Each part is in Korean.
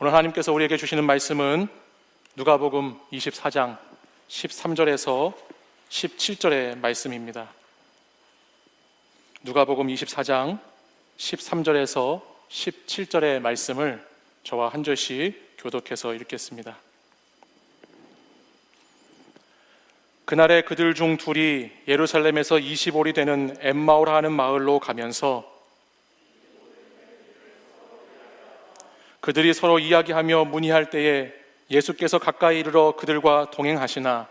오늘 하나님께서 우리에게 주시는 말씀은 누가복음 24장 13절에서 17절의 말씀입니다. 누가복음 24장 13절에서 17절의 말씀을 저와 한 절씩 교독해서 읽겠습니다. 그날에 그들 중 둘이 예루살렘에서 20올이 되는 엠마오라 하는 마을로 가면서 그들이 서로 이야기하며 문의할 때에 예수께서 가까이 이르러 그들과 동행하시나,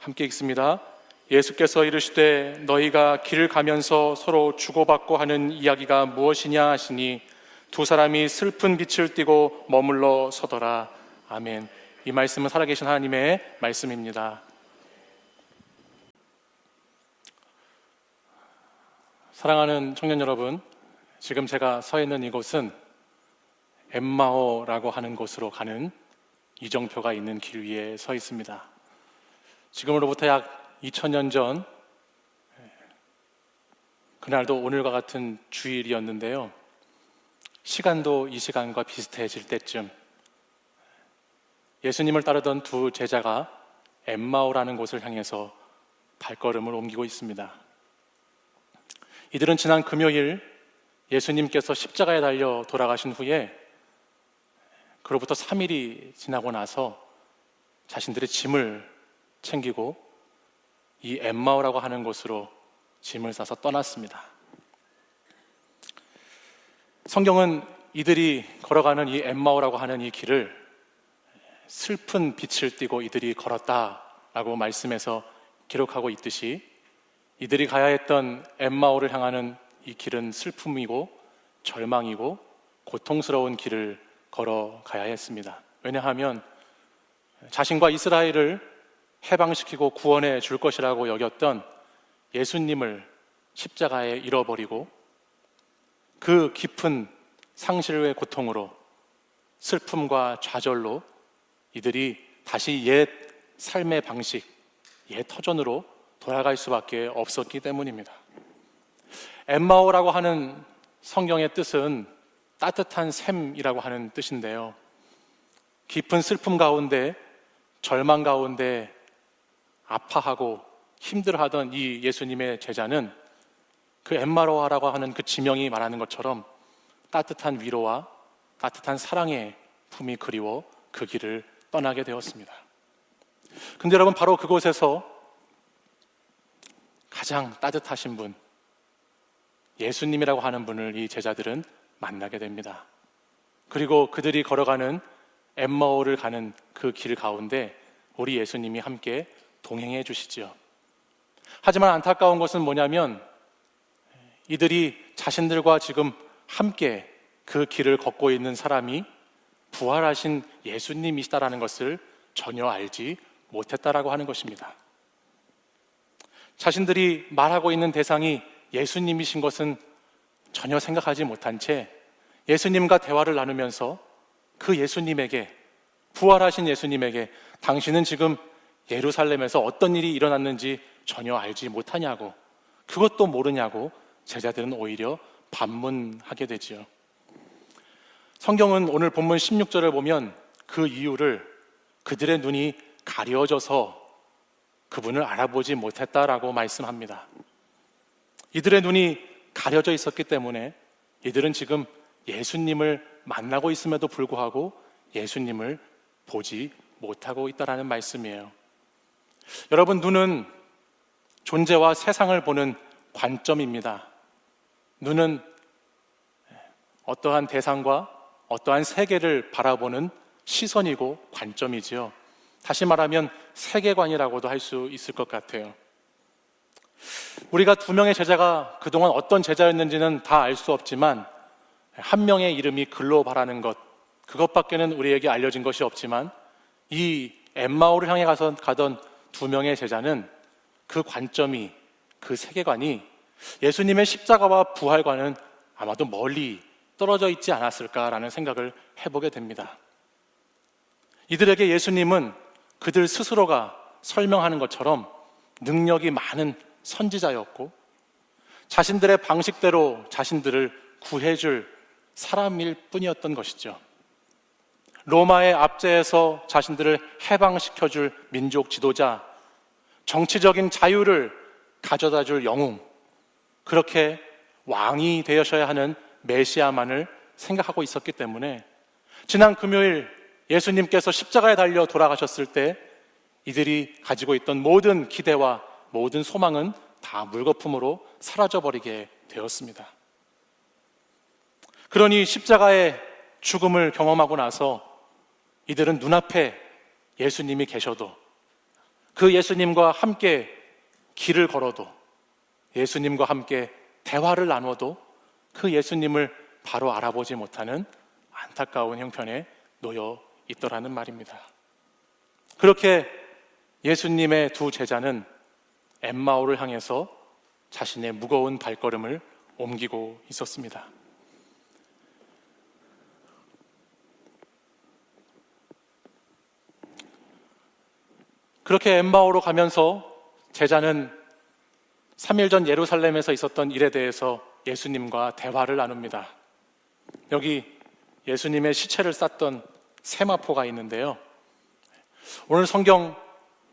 함께 읽습니다. 예수께서 이르시되 너희가 길을 가면서 서로 주고받고 하는 이야기가 무엇이냐 하시니 두 사람이 슬픈 빛을 띠고 머물러 서더라. 아멘. 이 말씀은 살아계신 하나님의 말씀입니다. 사랑하는 청년 여러분, 지금 제가 서 있는 이곳은 엠마오라고 하는 곳으로 가는 이정표가 있는 길 위에 서 있습니다. 지금으로부터 약 2000년 전, 그날도 오늘과 같은 주일이었는데요. 시간도 이 시간과 비슷해질 때쯤 예수님을 따르던 두 제자가 엠마오라는 곳을 향해서 발걸음을 옮기고 있습니다. 이들은 지난 금요일 예수님께서 십자가에 달려 돌아가신 후에 그로부터 3일이 지나고 나서 자신들의 짐을 챙기고 이 엠마오라고 하는 곳으로 짐을 싸서 떠났습니다. 성경은 이들이 걸어가는 이 엠마오라고 하는 이 길을 슬픈 빛을 띠고 이들이 걸었다라고 말씀해서 기록하고 있듯이 이들이 가야 했던 엠마오를 향하는 이 길은 슬픔이고 절망이고 고통스러운 길을 걸어가야 했습니다. 왜냐하면 자신과 이스라엘을 해방시키고 구원해 줄 것이라고 여겼던 예수님을 십자가에 잃어버리고 그 깊은 상실의 고통으로 슬픔과 좌절로 이들이 다시 옛 삶의 방식, 옛 터전으로 돌아갈 수밖에 없었기 때문입니다. 엠마오라고 하는 성경의 뜻은 따뜻한 샘이라고 하는 뜻인데요. 깊은 슬픔 가운데, 절망 가운데 아파하고 힘들어하던 이 예수님의 제자는 그 엠마오라고 하는 그 지명이 말하는 것처럼 따뜻한 위로와 따뜻한 사랑의 품이 그리워 그 길을 떠나게 되었습니다. 근데 여러분, 바로 그곳에서 가장 따뜻하신 분, 예수님이라고 하는 분을 이 제자들은 만나게 됩니다. 그리고 그들이 걸어가는 엠마오를 가는 그 길 가운데 우리 예수님이 함께 동행해 주시지요. 하지만 안타까운 것은 뭐냐면 이들이 자신들과 지금 함께 그 길을 걷고 있는 사람이 부활하신 예수님이시다라는 것을 전혀 알지 못했다라고 하는 것입니다. 자신들이 말하고 있는 대상이 예수님이신 것은 전혀 생각하지 못한 채 예수님과 대화를 나누면서 그 예수님에게, 부활하신 예수님에게 당신은 지금 예루살렘에서 어떤 일이 일어났는지 전혀 알지 못하냐고, 그것도 모르냐고 제자들은 오히려 반문하게 되지요. 성경은 오늘 본문 16절을 보면 그 이유를 그들의 눈이 가려져서 그분을 알아보지 못했다라고 말씀합니다. 이들의 눈이 가려져 있었기 때문에 이들은 지금 예수님을 만나고 있음에도 불구하고 예수님을 보지 못하고 있다라는 말씀이에요. 여러분, 눈은 존재와 세상을 보는 관점입니다. 눈은 어떠한 대상과 어떠한 세계를 바라보는 시선이고 관점이지요. 다시 말하면 세계관이라고도 할 수 있을 것 같아요. 우리가 두 명의 제자가 그동안 어떤 제자였는지는 다 알 수 없지만 한 명의 이름이 글로바라는 것, 그것밖에는 우리에게 알려진 것이 없지만 이 엠마오를 향해 가던 두 명의 제자는 그 관점이, 그 세계관이 예수님의 십자가와 부활과는 아마도 멀리 떨어져 있지 않았을까라는 생각을 해보게 됩니다. 이들에게 예수님은 그들 스스로가 설명하는 것처럼 능력이 많은 선지자였고 자신들의 방식대로 자신들을 구해줄 사람일 뿐이었던 것이죠. 로마의 압제에서 자신들을 해방시켜줄 민족 지도자, 정치적인 자유를 가져다줄 영웅, 그렇게 왕이 되셔야 하는 메시아만을 생각하고 있었기 때문에 지난 금요일 예수님께서 십자가에 달려 돌아가셨을 때 이들이 가지고 있던 모든 기대와 모든 소망은 다 물거품으로 사라져버리게 되었습니다. 그러니 십자가의 죽음을 경험하고 나서 이들은 눈앞에 예수님이 계셔도, 그 예수님과 함께 길을 걸어도, 예수님과 함께 대화를 나눠도 그 예수님을 바로 알아보지 못하는 안타까운 형편에 놓여 있더라는 말입니다. 그렇게 예수님의 두 제자는 엠마오를 향해서 자신의 무거운 발걸음을 옮기고 있었습니다. 그렇게 엠마오로 가면서 제자는 3일 전 예루살렘에서 있었던 일에 대해서 예수님과 대화를 나눕니다. 여기 예수님의 시체를 쌌던 세마포가 있는데요. 오늘 성경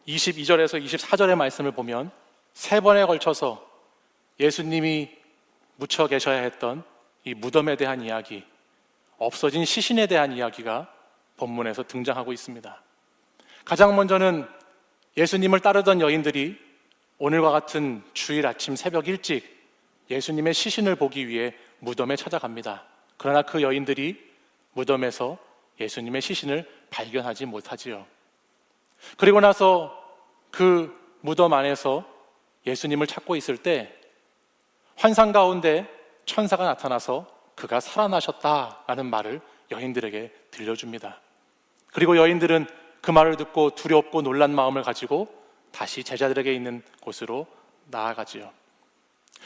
22절에서 24절의 말씀을 보면 3번에 걸쳐서 예수님이 묻혀 계셔야 했던 이 무덤에 대한 이야기, 없어진 시신에 대한 이야기가 본문에서 등장하고 있습니다. 가장 먼저는 예수님을 따르던 여인들이 오늘과 같은 주일 아침 새벽 일찍 예수님의 시신을 보기 위해 무덤에 찾아갑니다. 그러나 그 여인들이 무덤에서 예수님의 시신을 발견하지 못하지요. 그리고 나서 그 무덤 안에서 예수님을 찾고 있을 때 환상 가운데 천사가 나타나서 그가 살아나셨다라는 말을 여인들에게 들려줍니다. 그리고 여인들은 그 말을 듣고 두렵고 놀란 마음을 가지고 다시 제자들에게 있는 곳으로 나아가지요.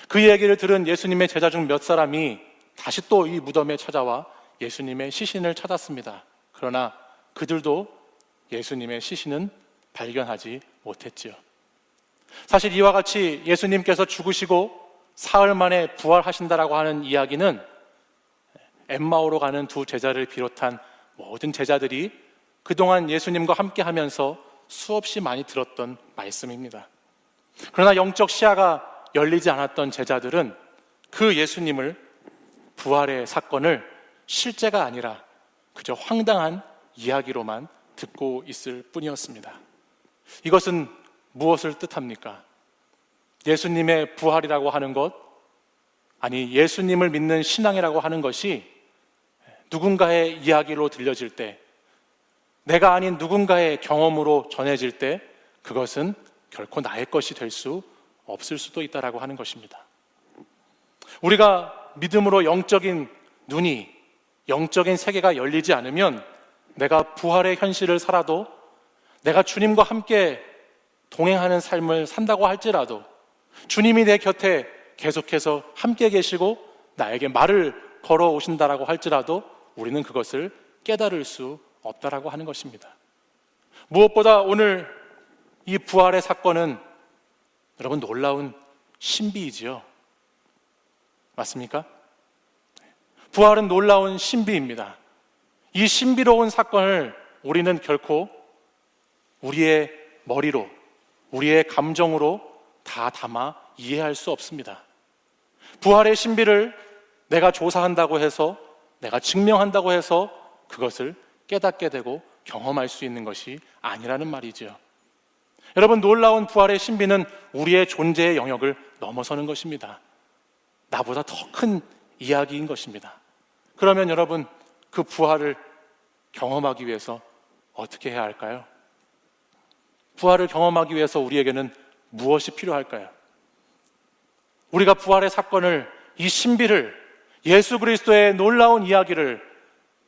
그 얘기를 들은 예수님의 제자 중 몇 사람이 다시 또 이 무덤에 찾아와 예수님의 시신을 찾았습니다. 그러나 그들도 예수님의 시신은 발견하지 못했지요. 사실 이와 같이 예수님께서 죽으시고 사흘 만에 부활하신다라고 하는 이야기는 엠마오로 가는 두 제자를 비롯한 모든 제자들이 그동안 예수님과 함께 하면서 수없이 많이 들었던 말씀입니다. 그러나 영적 시야가 열리지 않았던 제자들은 그 예수님을, 부활의 사건을 실제가 아니라 그저 황당한 이야기로만 듣고 있을 뿐이었습니다. 이것은 무엇을 뜻합니까? 예수님의 부활이라고 하는 것, 아니 예수님을 믿는 신앙이라고 하는 것이 누군가의 이야기로 들려질 때, 내가 아닌 누군가의 경험으로 전해질 때 그것은 결코 나의 것이 될 수 없을 수도 있다라고 하는 것입니다. 우리가 믿음으로 영적인 눈이, 영적인 세계가 열리지 않으면 내가 부활의 현실을 살아도, 내가 주님과 함께 동행하는 삶을 산다고 할지라도, 주님이 내 곁에 계속해서 함께 계시고 나에게 말을 걸어오신다라고 할지라도 우리는 그것을 깨달을 수 없다라고 하는 것입니다. 무엇보다 오늘 이 부활의 사건은 여러분 놀라운 신비이지요. 맞습니까? 부활은 놀라운 신비입니다. 이 신비로운 사건을 우리는 결코 우리의 머리로, 우리의 감정으로 다 담아 이해할 수 없습니다. 부활의 신비를 내가 조사한다고 해서, 내가 증명한다고 해서 그것을 깨닫게 되고 경험할 수 있는 것이 아니라는 말이지요. 여러분, 놀라운 부활의 신비는 우리의 존재의 영역을 넘어서는 것입니다. 나보다 더 큰 이야기인 것입니다. 그러면 여러분, 그 부활을 경험하기 위해서 어떻게 해야 할까요? 부활을 경험하기 위해서 우리에게는 무엇이 필요할까요? 우리가 부활의 사건을, 이 신비를, 예수 그리스도의 놀라운 이야기를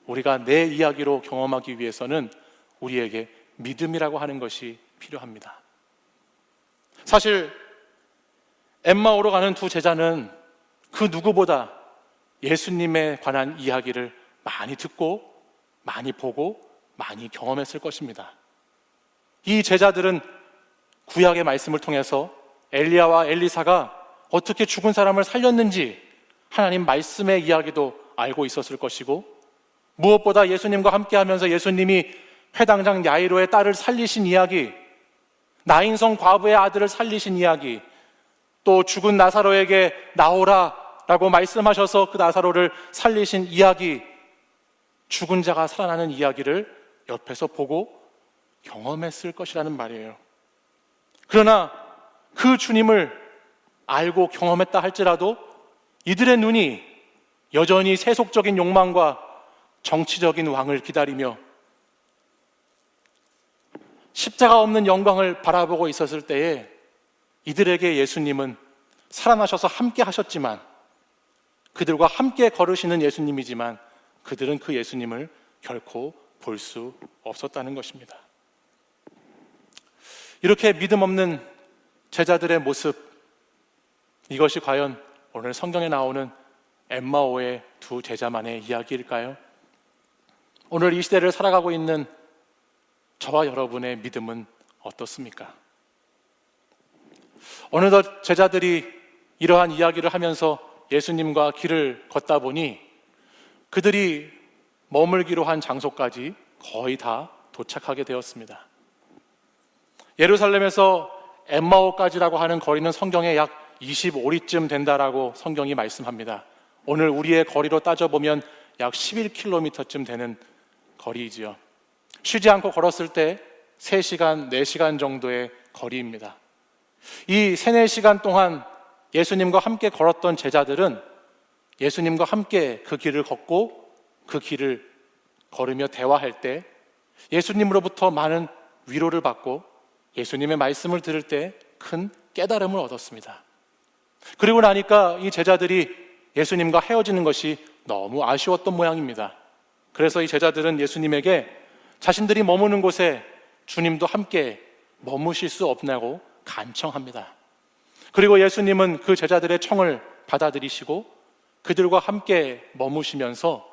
우리가 내 이야기로 경험하기 위해서는 우리에게 믿음이라고 하는 것이 필요합니다. 사실 엠마오로 가는 두 제자는 그 누구보다 예수님에 관한 이야기를 많이 듣고 많이 보고 많이 경험했을 것입니다. 이 제자들은 구약의 말씀을 통해서 엘리야와 엘리사가 어떻게 죽은 사람을 살렸는지, 하나님 말씀의 이야기도 알고 있었을 것이고, 무엇보다 예수님과 함께 하면서 예수님이 회당장 야이로의 딸을 살리신 이야기, 나인성 과부의 아들을 살리신 이야기, 또 죽은 나사로에게 나오라 라고 말씀하셔서 그 나사로를 살리신 이야기, 죽은 자가 살아나는 이야기를 옆에서 보고 경험했을 것이라는 말이에요. 그러나 그 주님을 알고 경험했다 할지라도 이들의 눈이 여전히 세속적인 욕망과 정치적인 왕을 기다리며 십자가 없는 영광을 바라보고 있었을 때에 이들에게 예수님은 살아나셔서 함께 하셨지만, 그들과 함께 걸으시는 예수님이지만 그들은 그 예수님을 결코 볼 수 없었다는 것입니다. 이렇게 믿음 없는 제자들의 모습, 이것이 과연 오늘 성경에 나오는 엠마오의 두 제자만의 이야기일까요? 오늘 이 시대를 살아가고 있는 저와 여러분의 믿음은 어떻습니까? 어느덧 제자들이 이러한 이야기를 하면서 예수님과 길을 걷다 보니 그들이 머물기로 한 장소까지 거의 다 도착하게 되었습니다. 예루살렘에서 엠마오까지라고 하는 거리는 성경에 약 25리쯤 된다라고 성경이 말씀합니다. 오늘 우리의 거리로 따져보면 약 11km쯤 되는 거리이지요. 쉬지 않고 걸었을 때 3시간, 4시간 정도의 거리입니다. 이 3, 4시간 동안 예수님과 함께 걸었던 제자들은 예수님과 함께 그 길을 걷고 그 길을 걸으며 대화할 때 예수님으로부터 많은 위로를 받고 예수님의 말씀을 들을 때 큰 깨달음을 얻었습니다. 그리고 나니까 이 제자들이 예수님과 헤어지는 것이 너무 아쉬웠던 모양입니다. 그래서 이 제자들은 예수님에게 자신들이 머무는 곳에 주님도 함께 머무실 수 없냐고 간청합니다. 그리고 예수님은 그 제자들의 청을 받아들이시고 그들과 함께 머무시면서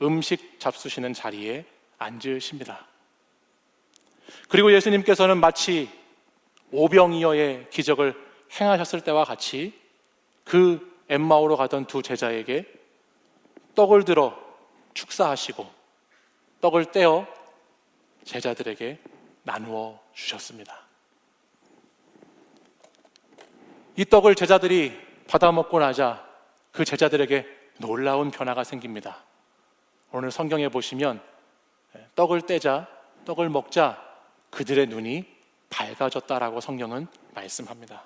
음식 잡수시는 자리에 앉으십니다. 그리고 예수님께서는 마치 오병이어의 기적을 행하셨을 때와 같이 그 엠마오로 가던 두 제자에게 떡을 들어 축사하시고 떡을 떼어 제자들에게 나누어 주셨습니다. 이 떡을 제자들이 받아 먹고 나자 그 제자들에게 놀라운 변화가 생깁니다. 오늘 성경에 보시면 떡을 떼자, 떡을 먹자 그들의 눈이 밝아졌다라고 성경은 말씀합니다.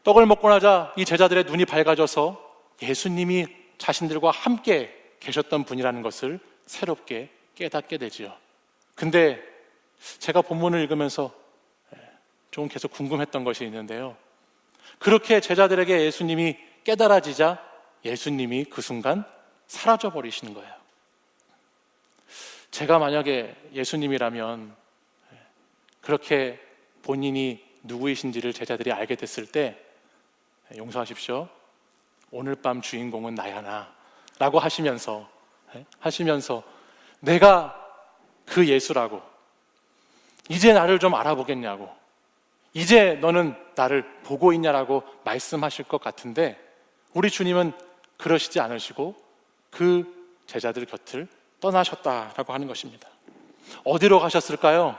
떡을 먹고 나자 이 제자들의 눈이 밝아져서 예수님이 자신들과 함께 계셨던 분이라는 것을 새롭게 깨닫게 되지요. 근데 제가 본문을 읽으면서 좀 계속 궁금했던 것이 있는데요. 그렇게 제자들에게 예수님이 깨달아지자 예수님이 그 순간 사라져 버리시는 거예요. 제가 만약에 예수님이라면 그렇게 본인이 누구이신지를 제자들이 알게 됐을 때 용서하십시오. 오늘 밤 주인공은 나야나 라고 하시면서 내가 그 예수라고, 이제 나를 좀 알아보겠냐고, 이제 너는 나를 보고 있냐라고 말씀하실 것 같은데 우리 주님은 그러시지 않으시고 그 제자들 곁을 떠나셨다라고 하는 것입니다. 어디로 가셨을까요?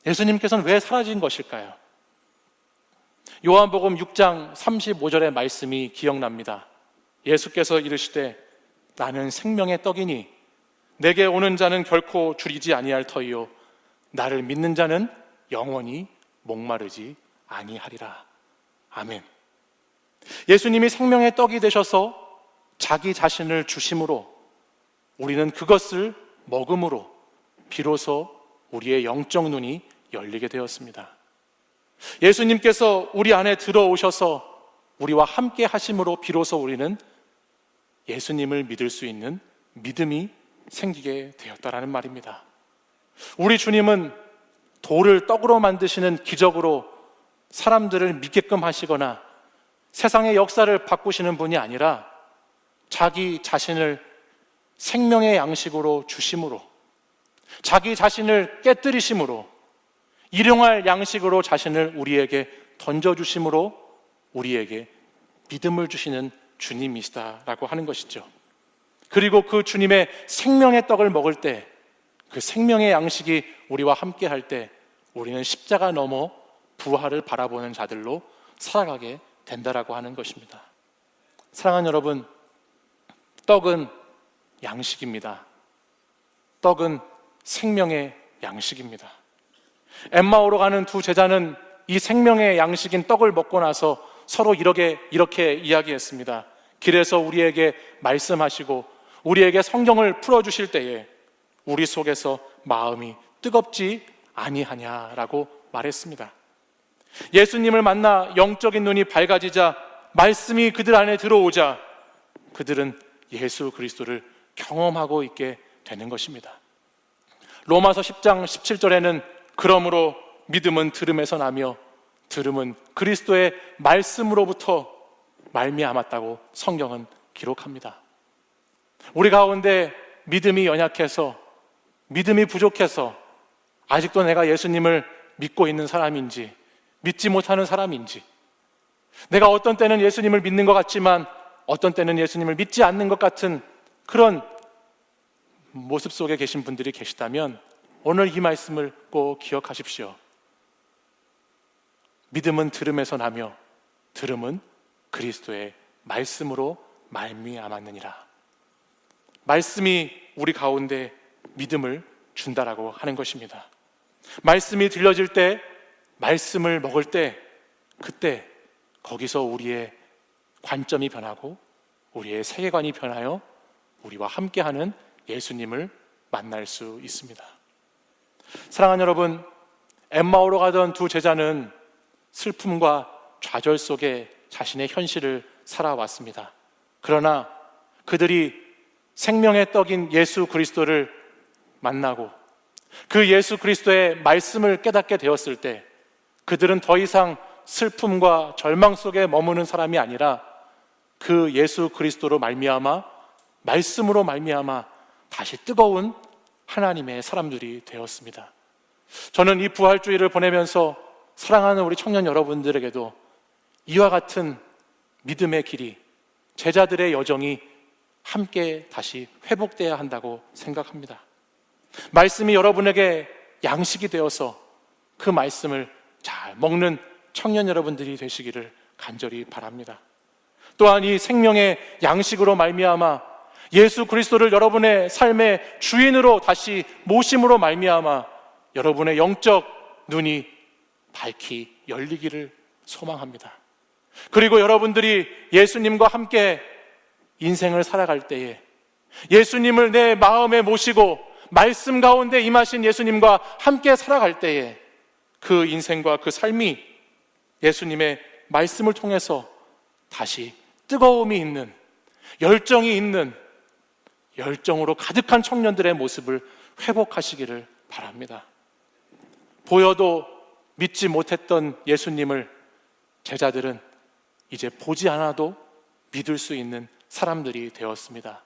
예수님께서는 왜 사라진 것일까요? 요한복음 6장 35절의 말씀이 기억납니다. 예수께서 이르시되 나는 생명의 떡이니 내게 오는 자는 결코 줄이지 아니할 터이요 나를 믿는 자는 영원히 목마르지 아니하리라. 아멘. 예수님이 생명의 떡이 되셔서 자기 자신을 주심으로 우리는 그것을 먹음으로 비로소 우리의 영적 눈이 열리게 되었습니다. 예수님께서 우리 안에 들어오셔서 우리와 함께 하심으로 비로소 우리는 예수님을 믿을 수 있는 믿음이 생기게 되었다라는 말입니다. 우리 주님은 돌을 떡으로 만드시는 기적으로 사람들을 믿게끔 하시거나 세상의 역사를 바꾸시는 분이 아니라 자기 자신을 생명의 양식으로 주심으로, 자기 자신을 깨뜨리심으로, 일용할 양식으로 자신을 우리에게 던져주심으로 우리에게 믿음을 주시는 주님이시다라고 하는 것이죠. 그리고 그 주님의 생명의 떡을 먹을 때, 그 생명의 양식이 우리와 함께 할 때 우리는 십자가 넘어 부활을 바라보는 자들로 살아가게 된다라고 하는 것입니다. 사랑하는 여러분, 떡은 양식입니다. 떡은 생명의 양식입니다. 엠마오로 가는 두 제자는 이 생명의 양식인 떡을 먹고 나서 서로 이렇게 이야기했습니다. 길에서 우리에게 말씀하시고 우리에게 성경을 풀어주실 때에 우리 속에서 마음이 뜨겁지 아니하냐라고 말했습니다. 예수님을 만나 영적인 눈이 밝아지자, 말씀이 그들 안에 들어오자 그들은 예수 그리스도를 경험하고 있게 되는 것입니다. 로마서 10장 17절에는 그러므로 믿음은 들음에서 나며 들음은 그리스도의 말씀으로부터 말미암았다고 성경은 기록합니다. 우리 가운데 믿음이 연약해서, 믿음이 부족해서 아직도 내가 예수님을 믿고 있는 사람인지 믿지 못하는 사람인지, 내가 어떤 때는 예수님을 믿는 것 같지만 어떤 때는 예수님을 믿지 않는 것 같은 그런 모습 속에 계신 분들이 계시다면 오늘 이 말씀을 꼭 기억하십시오. 믿음은 들음에서 나며 들음은 그리스도의 말씀으로 말미암았느니라. 말씀이 우리 가운데 믿음을 준다라고 하는 것입니다. 말씀이 들려질 때, 말씀을 먹을 때, 그때 거기서 우리의 관점이 변하고 우리의 세계관이 변하여 우리와 함께하는 예수님을 만날 수 있습니다. 사랑하는 여러분, 엠마오로 가던 두 제자는 슬픔과 좌절 속에 자신의 현실을 살아왔습니다. 그러나 그들이 생명의 떡인 예수 그리스도를 만나고 그 예수 그리스도의 말씀을 깨닫게 되었을 때 그들은 더 이상 슬픔과 절망 속에 머무는 사람이 아니라 그 예수 그리스도로 말미암아, 말씀으로 말미암아 다시 뜨거운 하나님의 사람들이 되었습니다. 저는 이 부활주의를 보내면서 사랑하는 우리 청년 여러분들에게도 이와 같은 믿음의 길이, 제자들의 여정이 함께 다시 회복되어야 한다고 생각합니다. 말씀이 여러분에게 양식이 되어서 그 말씀을 잘 먹는 청년 여러분들이 되시기를 간절히 바랍니다. 또한 이 생명의 양식으로 말미암아 예수 그리스도를 여러분의 삶의 주인으로 다시 모심으로 말미암아 여러분의 영적 눈이 밝히 열리기를 소망합니다. 그리고 여러분들이 예수님과 함께 인생을 살아갈 때에 예수님을 내 마음에 모시고 말씀 가운데 임하신 예수님과 함께 살아갈 때에 그 인생과 그 삶이 예수님의 말씀을 통해서 다시 뜨거움이 있는, 열정이 있는, 열정으로 가득한 청년들의 모습을 회복하시기를 바랍니다. 보여도 믿지 못했던 예수님을 제자들은 이제 보지 않아도 믿을 수 있는 사람들이 되었습니다.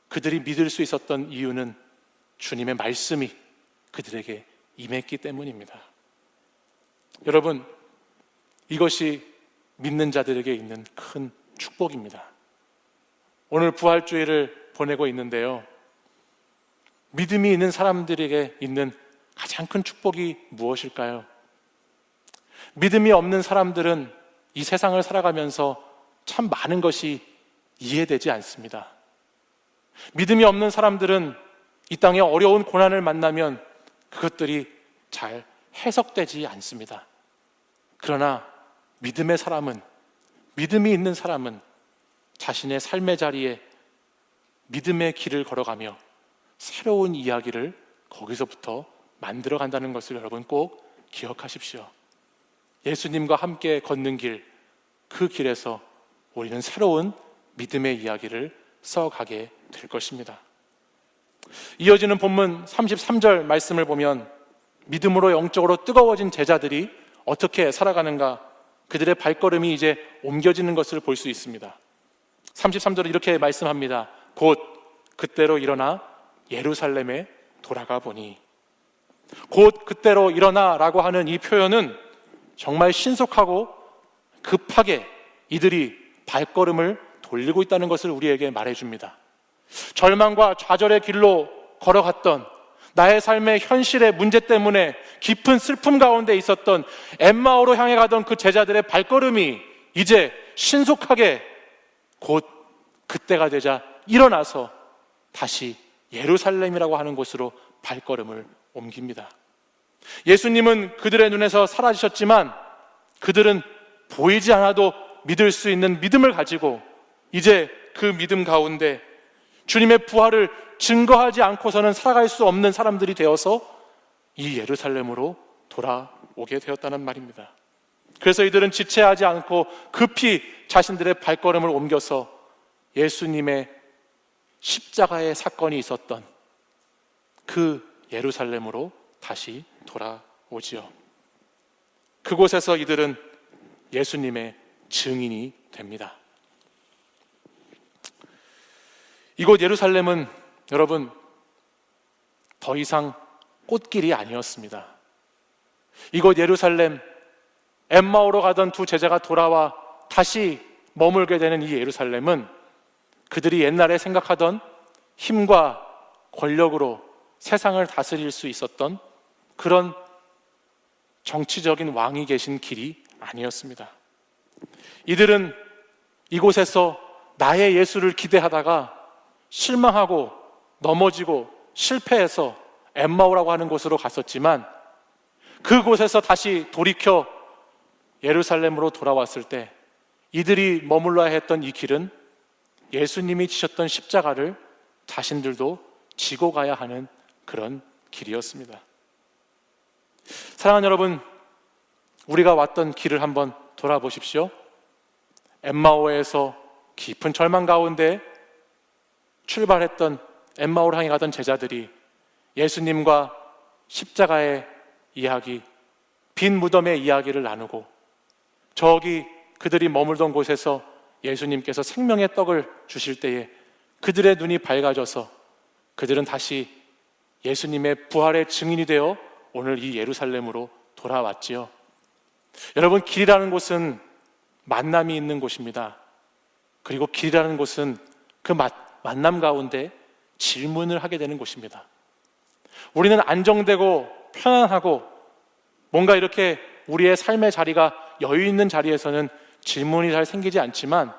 그들이 믿을 수 있었던 이유는 주님의 말씀이 그들에게 임했기 때문입니다. 여러분, 이것이 믿는 자들에게 있는 큰 축복입니다. 오늘 부활주의를 보내고 있는데요, 믿음이 있는 사람들에게 있는 가장 큰 축복이 무엇일까요? 믿음이 없는 사람들은 이 세상을 살아가면서 참 많은 것이 이해되지 않습니다. 믿음이 없는 사람들은 이 땅에 어려운 고난을 만나면 그것들이 잘 해석되지 않습니다. 그러나 믿음의 사람은, 믿음이 있는 사람은 자신의 삶의 자리에 믿음의 길을 걸어가며 새로운 이야기를 거기서부터 만들어 간다는 것을 여러분 꼭 기억하십시오. 예수님과 함께 걷는 길, 그 길에서 우리는 새로운 믿음의 이야기를 써가게 될 것입니다. 이어지는 본문 33절 말씀을 보면 믿음으로 영적으로 뜨거워진 제자들이 어떻게 살아가는가, 그들의 발걸음이 이제 옮겨지는 것을 볼 수 있습니다. 33절에 이렇게 말씀합니다. 곧 그때로 일어나 예루살렘에 돌아가 보니. 곧 그때로 일어나라고 하는 이 표현은 정말 신속하고 급하게 이들이 발걸음을 돌리고 있다는 것을 우리에게 말해줍니다. 절망과 좌절의 길로 걸어갔던, 나의 삶의 현실의 문제 때문에 깊은 슬픔 가운데 있었던 엠마오로 향해 가던 그 제자들의 발걸음이 이제 신속하게 곧 그때가 되자 일어나서 다시 예루살렘이라고 하는 곳으로 발걸음을 옮깁니다. 예수님은 그들의 눈에서 사라지셨지만 그들은 보이지 않아도 믿을 수 있는 믿음을 가지고 이제 그 믿음 가운데 주님의 부활을 증거하지 않고서는 살아갈 수 없는 사람들이 되어서 이 예루살렘으로 돌아오게 되었다는 말입니다. 그래서 이들은 지체하지 않고 급히 자신들의 발걸음을 옮겨서 예수님의 십자가의 사건이 있었던 그 예루살렘으로 다시 돌아오지요. 그곳에서 이들은 예수님의 증인이 됩니다. 이곳 예루살렘은 여러분 더 이상 꽃길이 아니었습니다. 이곳 예루살렘, 엠마오로 가던 두 제자가 돌아와 다시 머물게 되는 이 예루살렘은 그들이 옛날에 생각하던 힘과 권력으로 세상을 다스릴 수 있었던 그런 정치적인 왕이 계신 길이 아니었습니다. 이들은 이곳에서 나의 예수를 기대하다가 실망하고 넘어지고 실패해서 엠마오라고 하는 곳으로 갔었지만 그곳에서 다시 돌이켜 예루살렘으로 돌아왔을 때 이들이 머물러야 했던 이 길은 예수님이 지셨던 십자가를 자신들도 지고 가야 하는 그런 길이었습니다. 사랑하는 여러분, 우리가 왔던 길을 한번 돌아보십시오. 엠마오에서 깊은 절망 가운데 출발했던 엠마오를 향해 가던 제자들이 예수님과 십자가의 이야기, 빈 무덤의 이야기를 나누고 저기 그들이 머물던 곳에서 예수님께서 생명의 떡을 주실 때에 그들의 눈이 밝아져서 그들은 다시 예수님의 부활의 증인이 되어 오늘 이 예루살렘으로 돌아왔지요. 여러분, 길이라는 곳은 만남이 있는 곳입니다. 그리고 길이라는 곳은 그 만남 가운데 질문을 하게 되는 곳입니다. 우리는 안정되고 편안하고 뭔가 이렇게 우리의 삶의 자리가 여유 있는 자리에서는 질문이 잘 생기지 않지만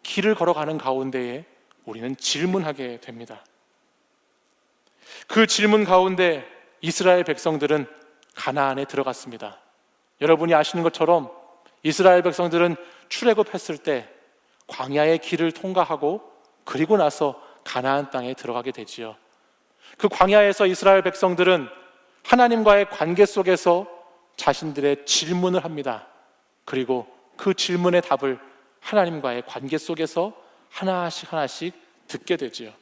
길을 걸어가는 가운데에 우리는 질문하게 됩니다. 그 질문 가운데 이스라엘 백성들은 가나안에 들어갔습니다. 여러분이 아시는 것처럼 이스라엘 백성들은 출애굽했을 때 광야의 길을 통과하고 그리고 나서 가나안 땅에 들어가게 되지요. 그 광야에서 이스라엘 백성들은 하나님과의 관계 속에서 자신들의 질문을 합니다. 그리고 그 질문의 답을 하나님과의 관계 속에서 하나씩 듣게 되지요.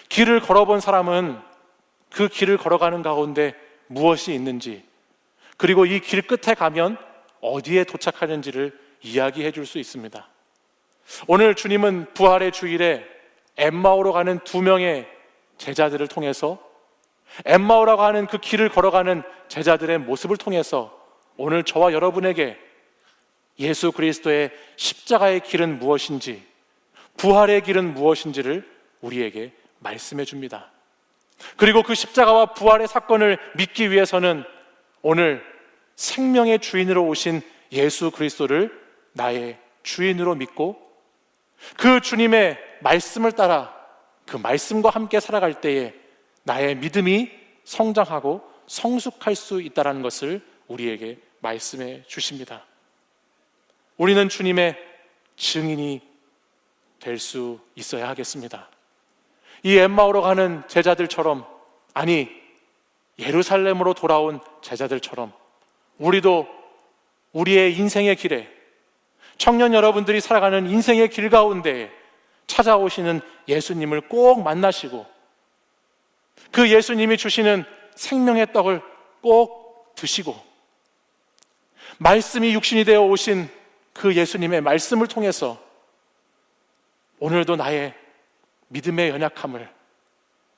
길을 걸어본 사람은 그 길을 걸어가는 가운데 무엇이 있는지, 그리고 이 길 끝에 가면 어디에 도착하는지를 이야기해 줄 수 있습니다. 오늘 주님은 부활의 주일에 엠마오로 가는 두 명의 제자들을 통해서, 엠마오라고 하는 그 길을 걸어가는 제자들의 모습을 통해서 오늘 저와 여러분에게 예수 그리스도의 십자가의 길은 무엇인지, 부활의 길은 무엇인지를 우리에게 말씀해 줍니다. 그리고 그 십자가와 부활의 사건을 믿기 위해서는 오늘 생명의 주인으로 오신 예수 그리스도를 나의 주인으로 믿고 그 주님의 말씀을 따라 그 말씀과 함께 살아갈 때에 나의 믿음이 성장하고 성숙할 수 있다는 것을 우리에게 말씀해 주십니다. 우리는 주님의 증인이 될 수 있어야 하겠습니다. 이 엠마오로 가는 제자들처럼, 아니 예루살렘으로 돌아온 제자들처럼 우리도 우리의 인생의 길에, 청년 여러분들이 살아가는 인생의 길 가운데 찾아오시는 예수님을 꼭 만나시고 그 예수님이 주시는 생명의 떡을 꼭 드시고 말씀이 육신이 되어 오신 그 예수님의 말씀을 통해서 오늘도 나의 믿음의 연약함을,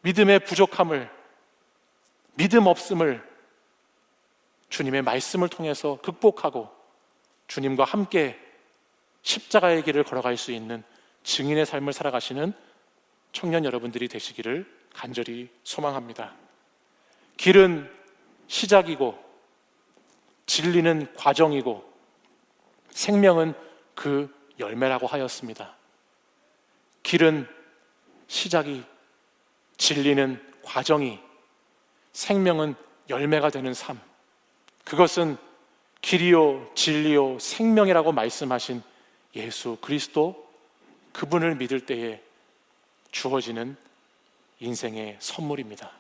믿음의 부족함을, 믿음 없음을 주님의 말씀을 통해서 극복하고 주님과 함께 십자가의 길을 걸어갈 수 있는 증인의 삶을 살아가시는 청년 여러분들이 되시기를 간절히 소망합니다. 길은 시작이고 진리는 과정이고 생명은 그 열매라고 하였습니다. 길은 시작이, 진리는 과정이, 생명은 열매가 되는 삶, 그것은 길이요 진리요 생명이라고 말씀하신 예수 그리스도, 그분을 믿을 때에 주어지는 인생의 선물입니다.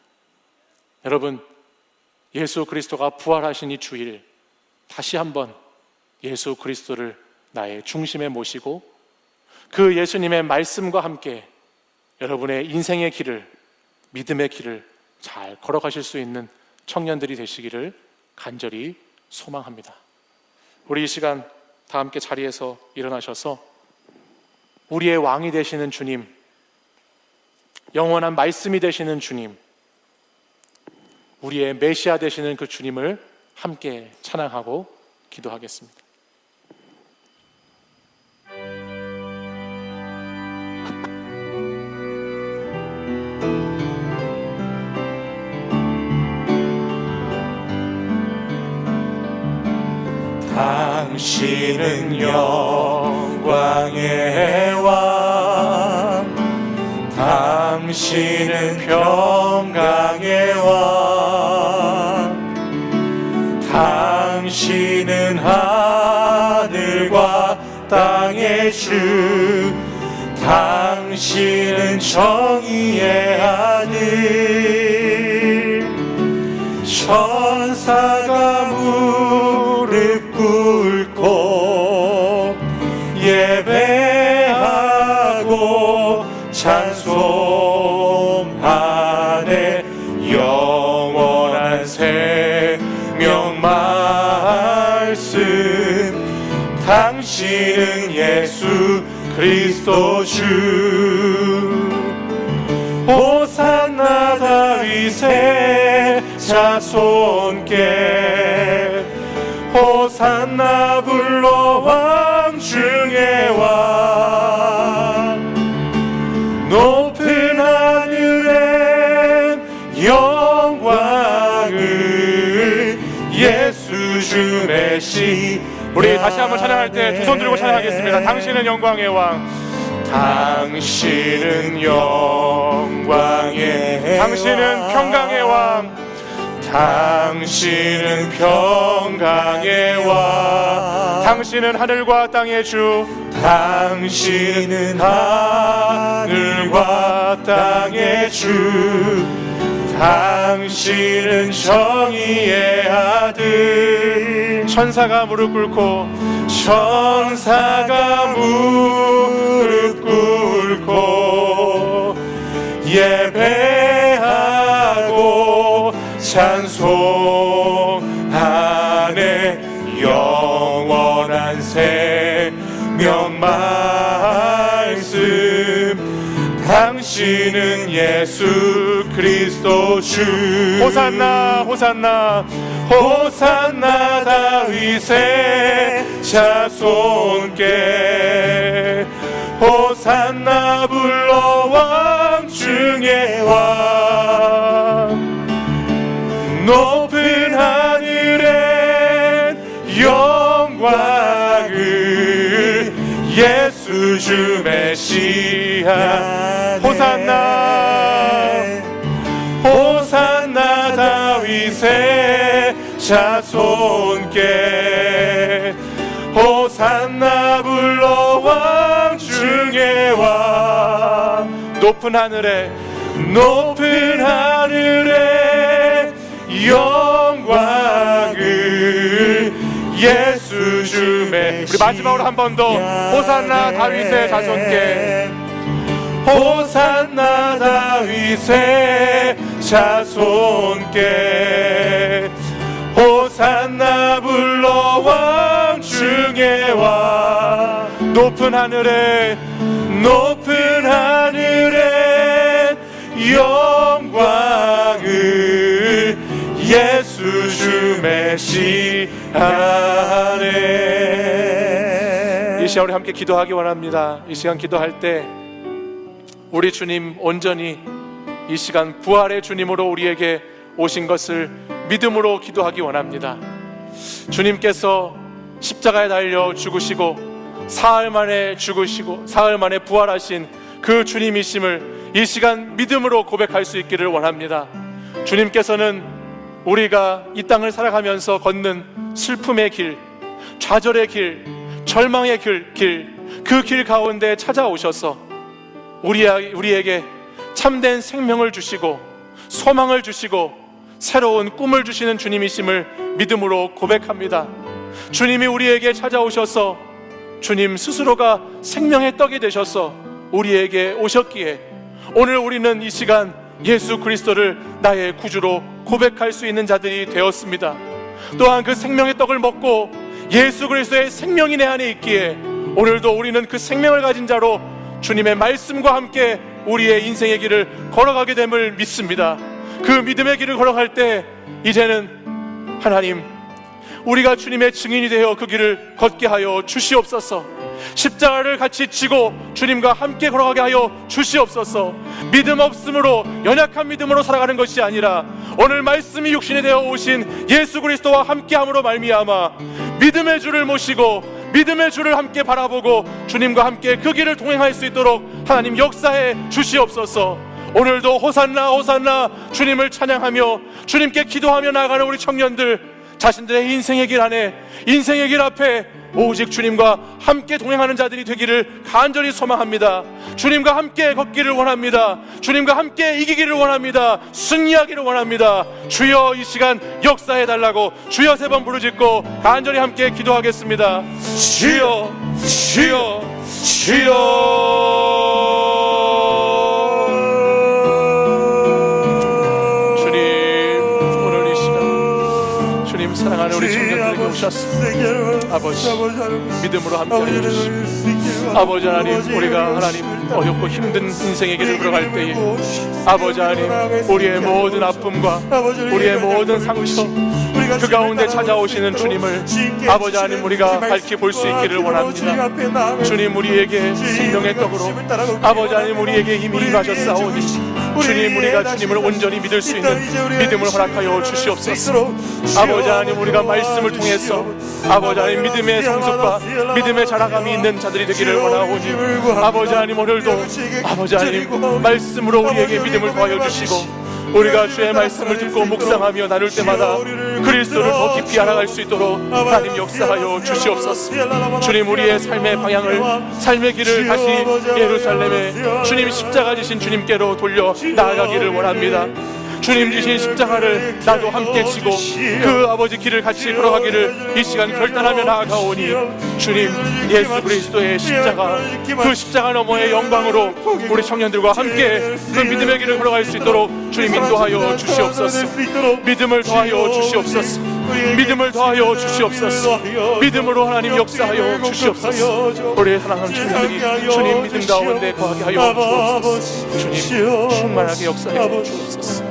여러분, 예수 그리스도가 부활하신 이 주일 다시 한번 예수 그리스도를 나의 중심에 모시고 그 예수님의 말씀과 함께 여러분의 인생의 길을, 믿음의 길을 잘 걸어가실 수 있는 청년들이 되시기를 간절히 소망합니다. 우리 이 시간 다 함께 자리에서 일어나셔서 우리의 왕이 되시는 주님, 영원한 말씀이 되시는 주님, 우리의 메시아 되시는 그 주님을 함께 찬양하고 기도하겠습니다. 당신은 영광의 왕, 당신은 평강의 왕, 당신은 하늘과 땅의 주, 당신은 정의의 아들. 천사가 무릎 꿇고 예배하고 찬송하네. 영원한 생명 말씀, 당신은 예수 그리스도 주. 호산나 다윗의 자손께, 호산나 불러 왕 중의 왕. 높은 하늘엔 영광을 예수 주 메시아. 우리 다시 한번 찬양할 때 두 손 들고 찬양하겠습니다. 당신은 영광의 왕, 당신은 영광의 당신은 왕, 평강의 왕, 당신은 평강의 왕, 당신은 하늘과 땅의 주, 당신은 하늘과 땅의 주, 당신은 정의의 아들. 천사가 무릎 꿇고, 천사가 무릎 꿇고 예배하고 찬송하네. 영원한 생명 말씀, 당신은 예수 그리스도 주. 호산나 호산나 호산나 다윗의 자손께, 호산나 불러 왕 중의 왕. 높은 하늘엔 영광을 예수 주 메시아. 호산나 호산나 다윗의 자손께, 호산나 불러 왕 중의 왕. 높은 하늘에 영광을 예수 주 메시아. 우리 마지막으로 한 번 더 호산나 다윗의 자손께, 호산나 다윗의 자손께, 호산나 불러 왕 중의 왕. 높은 하늘에 영광을 예수 주 메시아네. 시간 우리 함께 기도하기 원합니다. 이 시간 기도할 때 우리 주님 온전히 이 시간 부활의 주님으로 우리에게 오신 것을 믿음으로 기도하기 원합니다. 주님께서 십자가에 달려 죽으시고 사흘 만에 죽으시고 사흘 만에 부활하신 그 주님이심을 이 시간 믿음으로 고백할 수 있기를 원합니다. 주님께서는 우리가 이 땅을 살아가면서 걷는 슬픔의 길, 좌절의 길, 절망의 길, 그 길 가운데 찾아오셔서 우리에게 참된 생명을 주시고 소망을 주시고 새로운 꿈을 주시는 주님이심을 믿음으로 고백합니다. 주님이 우리에게 찾아오셔서 주님 스스로가 생명의 떡이 되셔서 우리에게 오셨기에 오늘 우리는 이 시간 예수 그리스도를 나의 구주로 고백할 수 있는 자들이 되었습니다. 또한 그 생명의 떡을 먹고 예수 그리스도의 생명이 내 안에 있기에 오늘도 우리는 그 생명을 가진 자로 주님의 말씀과 함께 우리의 인생의 길을 걸어가게 됨을 믿습니다. 그 믿음의 길을 걸어갈 때 이제는 하나님, 우리가 주님의 증인이 되어 그 길을 걷게 하여 주시옵소서. 십자가를 같이 지고 주님과 함께 걸어가게 하여 주시옵소서. 믿음 없음으로, 연약한 믿음으로 살아가는 것이 아니라 오늘 말씀이 육신이 되어 오신 예수 그리스도와 함께함으로 말미암아 믿음의 주를 모시고 믿음의 주를 함께 바라보고 주님과 함께 그 길을 동행할 수 있도록 하나님 역사해 주시옵소서. 오늘도 호산나 호산나 주님을 찬양하며 주님께 기도하며 나아가는 우리 청년들, 자신들의 인생의 길 안에, 인생의 길 앞에 오직 주님과 함께 동행하는 자들이 되기를 간절히 소망합니다. 주님과 함께 걷기를 원합니다. 주님과 함께 이기기를 원합니다. 승리하기를 원합니다. 주여, 이 시간 역사해달라고 주여 3번 부르짖고 간절히 함께 기도하겠습니다. 주여, 주여, 주여. 사랑하는 우리 청년들에게 오셨습니다. 아버지, 믿음으로 함께하여 주시고 아버지 하나님, 우리가 하나님 어렵고 힘든 인생의 길을 걸어갈 때에 아버지 하나님, 우리의 모든 아픔과 우리의 모든 상처 그 가운데 찾아오시는 주님을 아버지 하나님 우리가 밝히 볼 수 있기를 원합니다. 주님, 우리에게 생명의 떡으로 아버지 하나님 우리에게 이미 임하셨사오니 주님, 우리가 주님을 온전히 믿을 수 있는 믿음을 허락하여 주시옵소서. 아버지 하나님, 우리가 말씀을 통해서 아버지 하나님 믿음의 성숙과 믿음의 자라감이 있는 자들이 되기를 원하오니 아버지 하나님, 오늘도 아버지 하나님 말씀으로 우리에게 믿음을 더하여 주시고 우리가 주의 말씀을 듣고 묵상하며 나눌 때마다 그리스도를 더 깊이 알아갈 수 있도록 하나님 역사하여 주시옵소서. 주님, 우리의 삶의 방향을, 삶의 길을 다시 예루살렘에 주님 십자가 지신 주님께로 돌려 나아가기를 원합니다. 주님 지신 십자가를 나도 함께 지고 그 아버지 길을 같이 걸어가기를 이 시간 결단하며 나아가오니 주님, 예수 그리스도의 십자가, 그 십자가 너머의 영광으로 우리 청년들과 함께 그 믿음의 길을 걸어갈 수 있도록 주님 인도하여 주시옵소서. 믿음을 더하여 주시옵소서. 믿음을 더하여 주시옵소서. 믿음으로 하나님 역사하여 주시옵소서. 우리의 사랑하는 청년들이 주님 믿음 가운데 거하게 하여 주옵소서. 주님 충만하게 역사하여 주옵소서.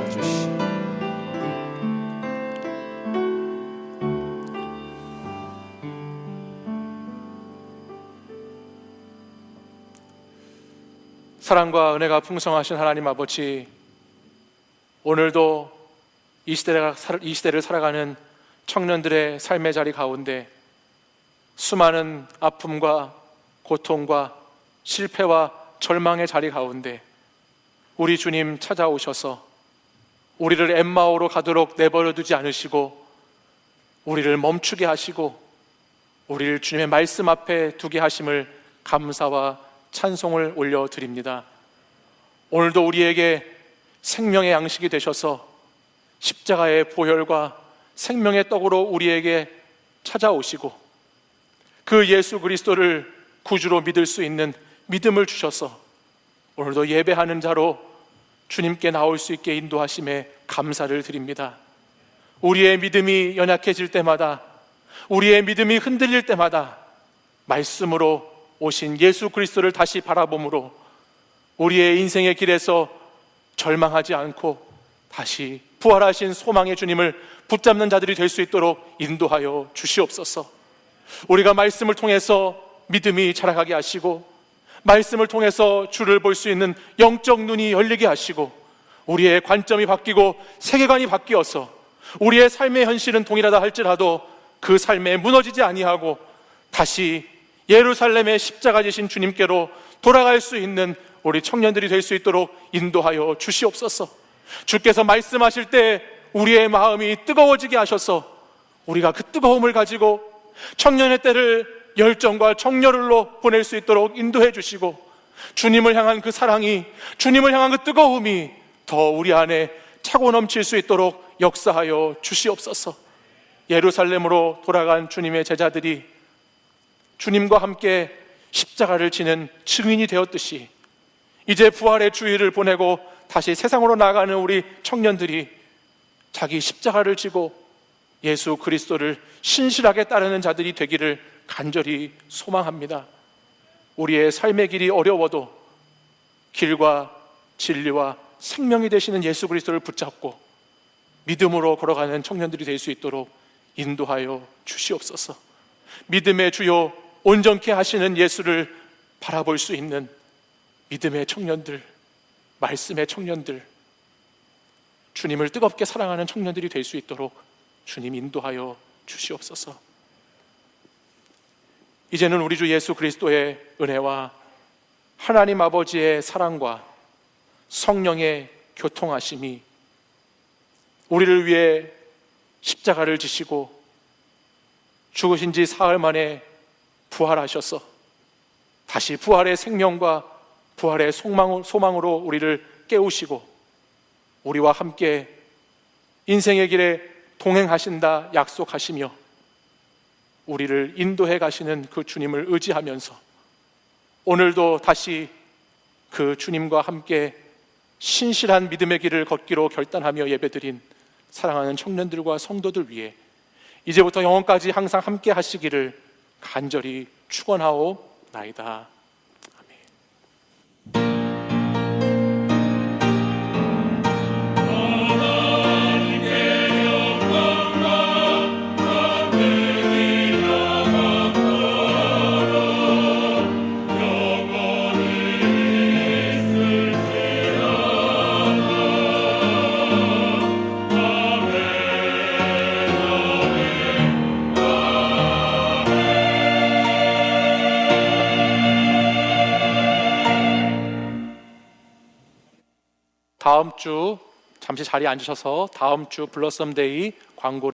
사랑과 은혜가 풍성하신 하나님 아버지, 오늘도 이 시대를 살아가는 청년들의 삶의 자리 가운데 수많은 아픔과 고통과 실패와 절망의 자리 가운데 우리 주님 찾아오셔서 우리를 엠마오로 가도록 내버려 두지 않으시고 우리를 멈추게 하시고 우리를 주님의 말씀 앞에 두게 하심을 감사와 찬송을 올려드립니다. 오늘도 우리에게 생명의 양식이 되셔서 십자가의 보혈과 생명의 떡으로 우리에게 찾아오시고 그 예수 그리스도를 구주로 믿을 수 있는 믿음을 주셔서 오늘도 예배하는 자로 주님께 나올 수 있게 인도하심에 감사를 드립니다. 우리의 믿음이 연약해질 때마다, 우리의 믿음이 흔들릴 때마다 말씀으로 오신 예수 그리스도를 다시 바라봄으로 우리의 인생의 길에서 절망하지 않고 다시 부활하신 소망의 주님을 붙잡는 자들이 될 수 있도록 인도하여 주시옵소서. 우리가 말씀을 통해서 믿음이 자라가게 하시고, 말씀을 통해서 주를 볼 수 있는 영적 눈이 열리게 하시고, 우리의 관점이 바뀌고 세계관이 바뀌어서 우리의 삶의 현실은 동일하다 할지라도 그 삶에 무너지지 아니하고 다시 예루살렘의 십자가 지신 주님께로 돌아갈 수 있는 우리 청년들이 될 수 있도록 인도하여 주시옵소서. 주께서 말씀하실 때 우리의 마음이 뜨거워지게 하셔서 우리가 그 뜨거움을 가지고 청년의 때를 열정과 정열로 보낼 수 있도록 인도해 주시고, 주님을 향한 그 사랑이, 주님을 향한 그 뜨거움이 더 우리 안에 차고 넘칠 수 있도록 역사하여 주시옵소서. 예루살렘으로 돌아간 주님의 제자들이 주님과 함께 십자가를 지는 증인이 되었듯이, 이제 부활의 주일을 보내고 다시 세상으로 나가는 우리 청년들이 자기 십자가를 지고 예수 그리스도를 신실하게 따르는 자들이 되기를 간절히 소망합니다. 우리의 삶의 길이 어려워도 길과 진리와 생명이 되시는 예수 그리스도를 붙잡고 믿음으로 걸어가는 청년들이 될 수 있도록 인도하여 주시옵소서. 믿음의 주요 온전케 하시는 예수를 바라볼 수 있는 믿음의 청년들, 말씀의 청년들, 주님을 뜨겁게 사랑하는 청년들이 될 수 있도록 주님 인도하여 주시옵소서. 이제는 우리 주 예수 그리스도의 은혜와 하나님 아버지의 사랑과 성령의 교통하심이 우리를 위해 십자가를 지시고 죽으신 지 사흘 만에 부활하셔서 다시 부활의 생명과 부활의 소망으로 우리를 깨우시고 우리와 함께 인생의 길에 동행하신다 약속하시며 우리를 인도해 가시는 그 주님을 의지하면서 오늘도 다시 그 주님과 함께 신실한 믿음의 길을 걷기로 결단하며 예배드린 사랑하는 청년들과 성도들 위해 이제부터 영원까지 항상 함께 하시기를 간절히 축원하오나이다. 다음 주 잠시 자리에 앉으셔서 다음 주 블러썸데이 광고